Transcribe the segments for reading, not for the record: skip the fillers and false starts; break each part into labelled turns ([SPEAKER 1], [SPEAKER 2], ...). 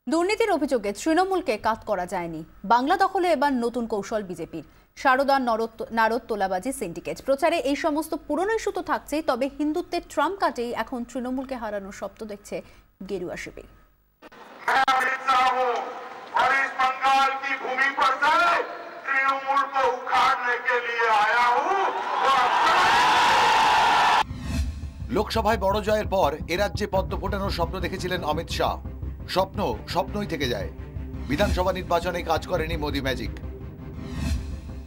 [SPEAKER 1] দুর্নীতির অভিযোগে তৃণমূলকে কাট করা যায়নি। বাংলা দখলে এবার নতুন কৌশল বিজেপির। সারদা নারদ তোলাবাজি সিন্ডিকেট প্রচারে এই সমস্ত পুরনো ইস্যু তো থাকছেই, তবে হিন্দুত্বের ট্রাম্প কার্ডেই এখন তৃণমূলকে হারানোর স্বপ্ন দেখছে গেরুয়া শিবির।
[SPEAKER 2] লোকসভায় বড় জয়ের পর এ রাজ্যে পদ্ম ফোটানোর স্বপ্ন দেখেছিলেন অমিত শাহ। স্বপ্নই থেকে যায়। বিধানসভা নির্বাচনে কাজ করেনি মোদি ম্যাজিক।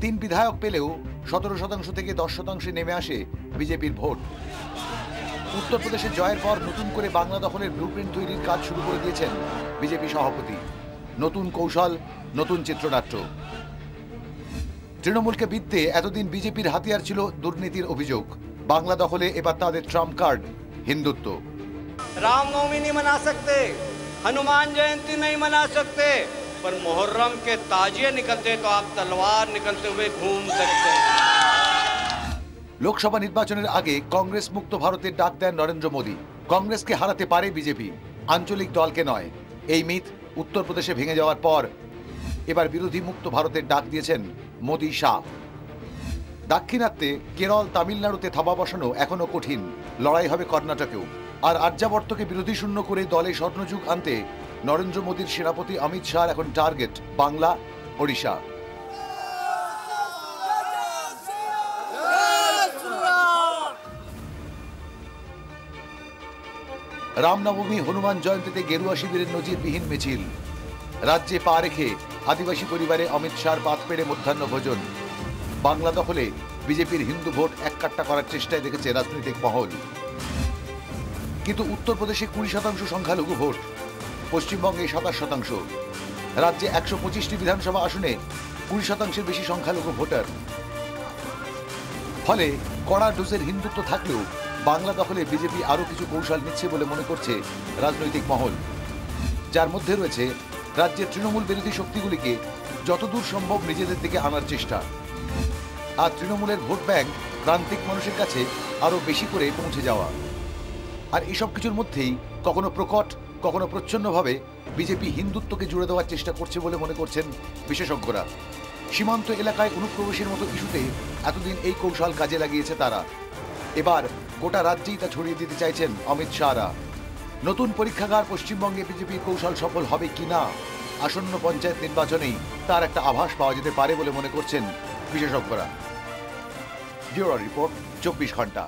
[SPEAKER 2] 3 বিধায়ক পেলেও 17% থেকে 10% নেমে আসে বিজেপির ভোট। উত্তরপ্রদেশে জয়ের পর নতুন করে বাংলা দখলের ব্লুপ্রিন্ট তৈরির কাজ শুরু করে দিয়েছেন বিজেপি সভাপতি। নতুন কৌশল, নতুন চিত্রনাট্য। তৃণমূলকে বিধতে এতদিন বিজেপির হাতিয়ার ছিল দুর্নীতির অভিযোগ। বাংলা দখলে এবার তাদের ট্রাম্প কার্ড হিন্দুত্ব।
[SPEAKER 3] रामनवमी नहीं मना सकते, हनुमान जयंती नहीं मना सकते, पर मुहर्रम के ताजिए निकलते तो आप तलवार निकलते हुए घूम सकते हैं।
[SPEAKER 2] লোকসভা নির্বাচনের আগে কংগ্রেস মুক্ত ভারতের ডাক দেন নরেন্দ্র মোদী। কংগ্রেসকে হারাতে পারে বিজেপি, আঞ্চলিক দলকে নয়। এই মিথ উত্তরপ্রদেশে ভেঙে যাওয়ার পর এবার বিরোধী মুক্ত ভারতের ডাক দিয়েছেন মোদী শাহ। দাক্ষিণাত্যে কেরল, তামিলনাড়ুতে থাবা বসানো এখনো কঠিন। লড়াই হবে কর্ণাটকেও। আর আর্যাবর্তকে বিরোধী শূন্য করে দলে স্বর্ণযুগ আনতে নরেন্দ্র মোদীর সেনাপতি অমিত শাহ এখন টার্গেট বাংলা, ওড়িশা। রামনবমী, হনুমান জয়ন্তীতে গেরুয়া শিবিরের নজিরবিহীন মিছিল। রাজ্যে পা রেখে আদিবাসী পরিবারে অমিত শাহর পাত পেড়ে মধ্যাহ্ন ভোজন। বাংলা দখলে বিজেপির হিন্দু ভোট এককাট্টা করার চেষ্টায় দেখেছে রাজনৈতিক মহল। কিন্তু উত্তরপ্রদেশে 20% সংখ্যালঘু ভোট, পশ্চিমবঙ্গে 27%। রাজ্যে 125টি বিধানসভা আসনে 20%-এর বেশি সংখ্যালঘু ভোটার। ফলে কড়া ডোজের হিন্দুত্ব থাকলেও বাংলা দখলে বিজেপি আরও কিছু কৌশল নিচ্ছে বলে মনে করছে রাজনৈতিক মহল, যার মধ্যে রয়েছে রাজ্যের তৃণমূল বিরোধী শক্তিগুলিকে যতদূর সম্ভব নিজেদের দিকে আনার চেষ্টা। আর তৃণমূলের ভোট ব্যাংক প্রান্তিক মানুষের কাছে আরও বেশি করে পৌঁছে যাওয়া। আর এসব কিছুর মধ্যেই কখনো প্রকট, কখনো প্রচ্ছন্নভাবে বিজেপি হিন্দুত্বকে জুড়ে দেওয়ার চেষ্টা করছে বলে মনে করছেন বিশেষজ্ঞরা। সীমান্ত এলাকায় অনুপ্রবেশের মতো ইস্যুতে এতদিন এই কৌশল কাজে লাগিয়েছে তারা। এবার গোটা রাজ্যেই তা ছড়িয়ে দিতে চাইছেন অমিত শাহরা। নতুন পরীক্ষাগার পশ্চিমবঙ্গে বিজেপির কৌশল সফল হবে কিনা, আসন্ন পঞ্চায়েত নির্বাচনেই তার একটা আভাস পাওয়া যেতে পারে বলে মনে করছেন বিশেষজ্ঞরা। ব্যুরো রিপোর্ট, 24 ঘন্টা।